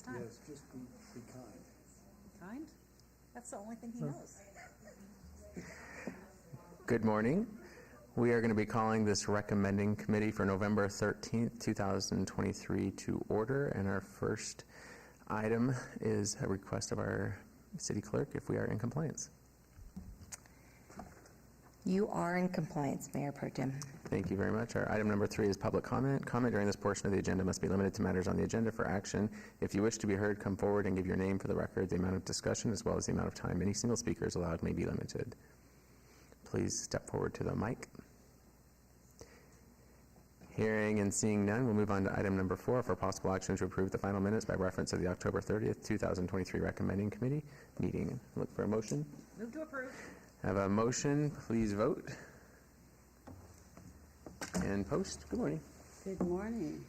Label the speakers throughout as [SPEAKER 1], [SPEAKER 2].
[SPEAKER 1] time.
[SPEAKER 2] Yes, just be kind.
[SPEAKER 1] Kind? That's the only thing he knows.
[SPEAKER 3] Good morning. We are going to be calling this recommending committee for November 13th, 2023 to order. And our first item is a request of our city clerk if we are in compliance.
[SPEAKER 4] You are in compliance, Mayor Pro Tem.
[SPEAKER 3] Thank you very much. Our item number 3 is public comment. Comment during this portion of the agenda must be limited to matters on the agenda for action. If you wish to be heard, come forward and give your name for the record. The amount of discussion as well as the amount of time any single speaker is allowed may be limited. Please step forward to the mic. Hearing and seeing none, we'll move on to item number 4 for possible action to approve the final minutes by reference to the October 30th, 2023 recommending committee meeting. Look for a motion.
[SPEAKER 1] Move to approve.
[SPEAKER 3] I have a motion. Please vote. And post. Good morning.
[SPEAKER 5] Good morning.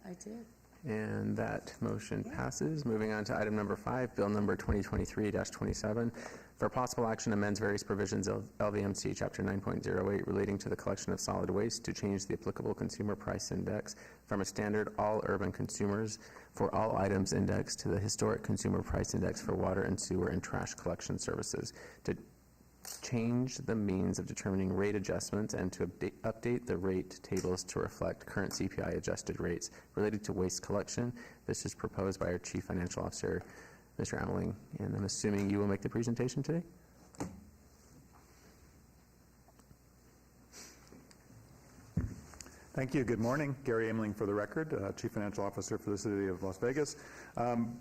[SPEAKER 5] I did.
[SPEAKER 3] And that motion passes. Moving on to item number 5, bill number 2023-27. For possible action, amends various provisions of LVMC Chapter 9.08 relating to the collection of solid waste to change the applicable consumer price index from a standard all urban consumers for all items index to the historic consumer price index for water and sewer and trash collection services, to change the means of determining rate adjustments and to update the rate tables to reflect current CPI adjusted rates related to waste collection. This is proposed by our Chief Financial Officer, Mr. Ameling, and I'm assuming you will make the presentation today?
[SPEAKER 6] Thank you. Good morning. Gary Ameling for the record, Chief Financial Officer for the City of Las Vegas.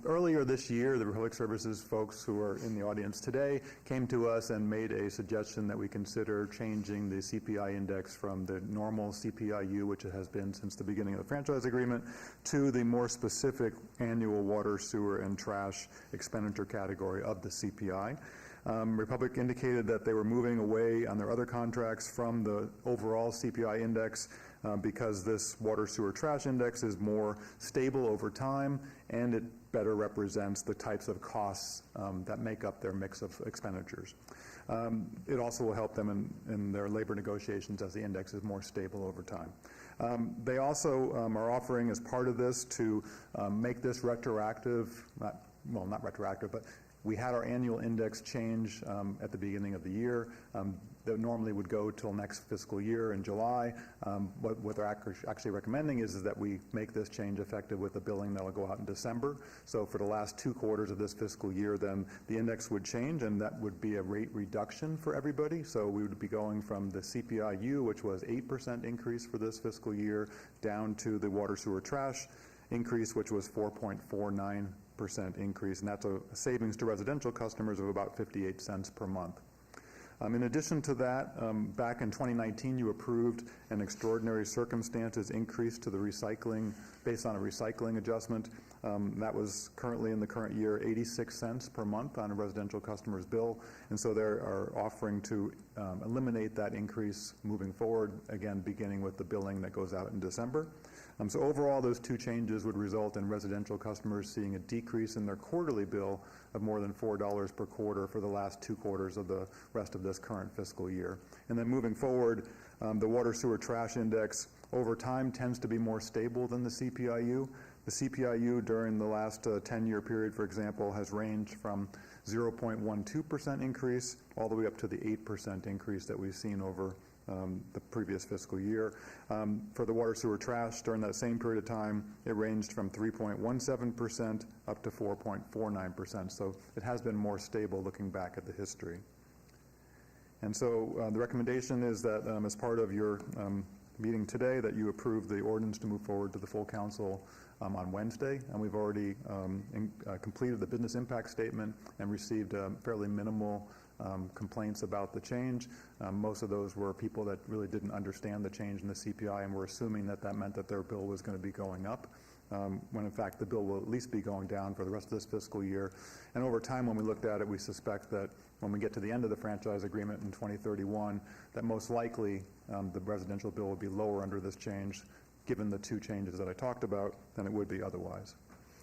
[SPEAKER 6] Earlier this year, the Public Services folks who are in the audience today came to us and made a suggestion that we consider changing the CPI index from the normal CPIU, which it has been since the beginning of the franchise agreement, to the more specific annual water, sewer, and trash expenditure category of the CPI. Republic indicated that they were moving away on their other contracts from the overall CPI index because this water, sewer, trash index is more stable over time and it better represents the types of costs that make up their mix of expenditures. It also will help them in their labor negotiations as the index is more stable over time. They also are offering as part of this to make this retroactive, not retroactive, but we had our annual index change at the beginning of the year that normally would go till next fiscal year in July. What they're actually recommending is that we make this change effective with the billing that will go out in December. So for the last 2 quarters of this fiscal year, then the index would change, and that would be a rate reduction for everybody. So we would be going from the CPIU, which was 8% increase for this fiscal year, down to the water, sewer, trash increase, which was 4.49% increase, and that's a savings to residential customers of about 58 cents per month. In addition to that, back in 2019, you approved an extraordinary circumstances increase to the recycling, based on a recycling adjustment. That was currently in the current year 86 cents per month on a residential customer's bill, and so they are offering to eliminate that increase moving forward, again beginning with the billing that goes out in December. So overall, those 2 changes would result in residential customers seeing a decrease in their quarterly bill of more than $4 per quarter for the last 2 quarters of the rest of this current fiscal year. And then moving forward, the water, sewer, trash index over time tends to be more stable than the CPIU. The CPIU during the last 10-year period, for example, has ranged from 0.12% increase all the way up to the 8% increase that we've seen over the previous fiscal year. For the water, sewer, trash, during that same period of time, it ranged from 3.17% up to 4.49%. So it has been more stable looking back at the history. And so the recommendation is that as part of your meeting today, that you approve the ordinance to move forward to the full council on Wednesday. And we've already completed the business impact statement and received fairly minimal complaints about the change. Most of those were people that really didn't understand the change in the CPI and were assuming that that meant that their bill was going to be going up, when in fact the bill will at least be going down for the rest of this fiscal year. And over time, when we looked at it, we suspect that when we get to the end of the franchise agreement in 2031, that most likely the residential bill will be lower under this change, given the 2 changes that I talked about, than it would be otherwise.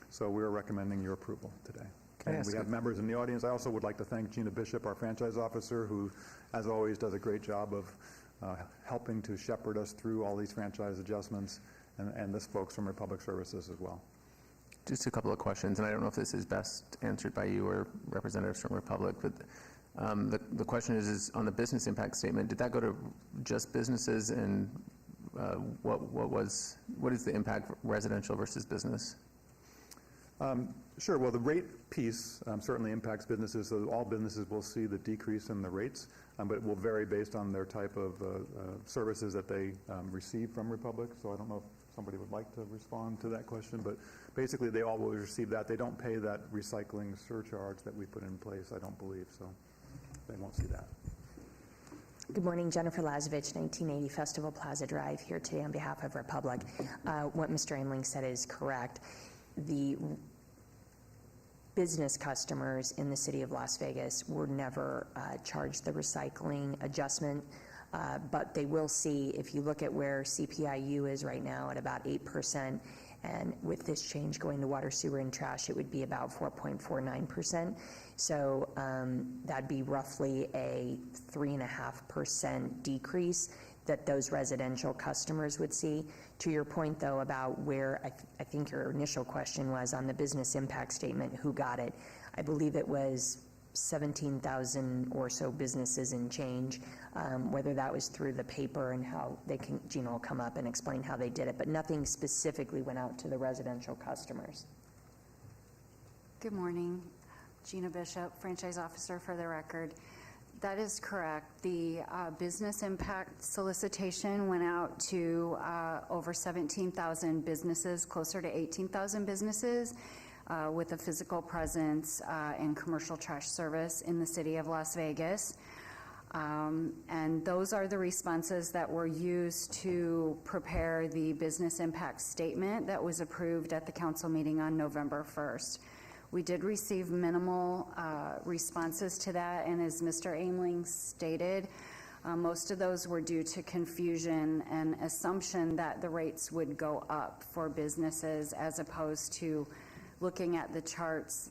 [SPEAKER 6] So we're recommending your approval today. And we have members in the audience. I also would like to thank Gina Bishop, our franchise officer, who, as always, does a great job of helping to shepherd us through all these franchise adjustments, and the folks from Republic Services as well.
[SPEAKER 3] Just a couple of questions, and I don't know if this is best answered by you or representatives from Republic, but the question is on the business impact statement, did that go to just businesses, and what is the impact residential versus business?
[SPEAKER 6] Sure. Well, the rate piece certainly impacts businesses, so all businesses will see the decrease in the rates, but it will vary based on their type of services that they receive from Republic. So I don't know if somebody would like to respond to that question, but basically they all will receive that. They don't pay that recycling surcharge that we put in place, I don't believe, so they won't see that.
[SPEAKER 4] Good morning, Jennifer Lazovich, 1980 Festival Plaza Drive, here today on behalf of Republic. What Mr. Aimling said is correct. The business customers in the city of Las Vegas were never charged the recycling adjustment, but they will see, if you look at where CPIU is right now at about 8%, and with this change going to water, sewer, and trash, it would be about 4.49%. So that'd be roughly a 3.5% decrease that those residential customers would see. To your point, though, about where I think your initial question was on the business impact statement, who got it, I believe it was 17,000 or so businesses and change, whether that was through the paper and how they can, Gina will come up and explain how they did it, but nothing specifically went out to the residential customers.
[SPEAKER 2] Good morning. Gina Bishop, franchise officer for the record. That is correct. The business impact solicitation went out to over 17,000 businesses, closer to 18,000 businesses with a physical presence and commercial trash service in the city of Las Vegas. And those are the responses that were used to prepare the business impact statement that was approved at the council meeting on November 1st. We did receive minimal responses to that, and as Mr. Aimling stated, most of those were due to confusion and assumption that the rates would go up for businesses as opposed to looking at the charts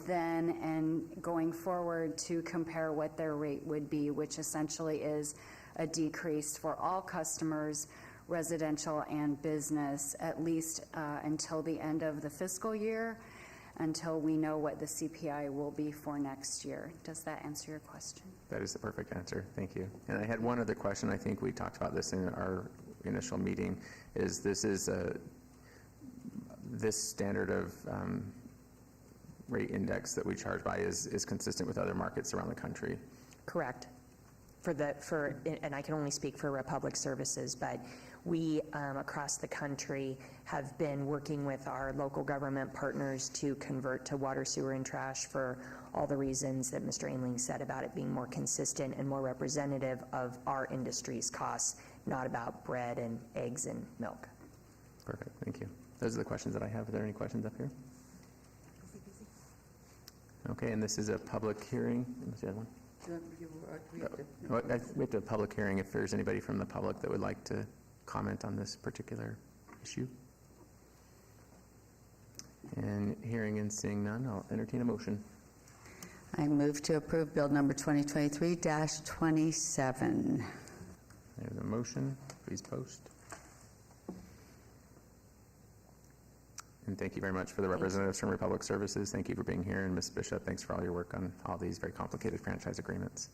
[SPEAKER 2] then and going forward to compare what their rate would be, which essentially is a decrease for all customers, residential and business, at least until the end of the fiscal year, until we know what the CPI will be for next year. Does that answer your question?
[SPEAKER 3] That is the perfect answer. Thank you. And I had one other question. I think we talked about this in our initial meeting, is this standard of rate index that we charge by is consistent with other markets around the country?
[SPEAKER 4] Correct. And I can only speak for Republic Services, but we across the country have been working with our local government partners to convert to water, sewer, and trash for all the reasons that Mr. Aimling said about it being more consistent and more representative of our industry's costs, not about bread and eggs and milk.
[SPEAKER 3] Perfect. Thank you. Those are the questions that I have. Are there any questions up here? Okay, and this is a public hearing. What's the other one? We have a public hearing if there's anybody from the public that would like to comment on this particular issue. And hearing and seeing none, I'll entertain a motion.
[SPEAKER 5] I move to approve Bill number 2023-27.
[SPEAKER 3] There's a motion. Please post. And thank you very much for the representatives from Republic Services. Thank you for being here. And Ms. Bishop, thanks for all your work on all these very complicated franchise agreements.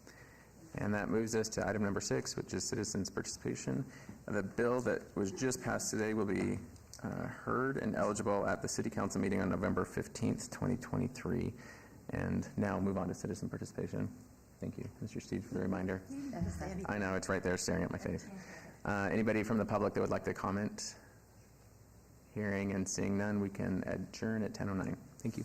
[SPEAKER 3] And that moves us to item number 6, which is citizens' participation. The bill that was just passed today will be heard and eligible at the City Council meeting on November 15th, 2023. And now move on to citizen participation. Thank you, Mr. Steve, for the reminder. I know, it's right there staring at my face. Anybody from the public that would like to comment? Hearing and seeing none, we can adjourn at 10:09. Thank you.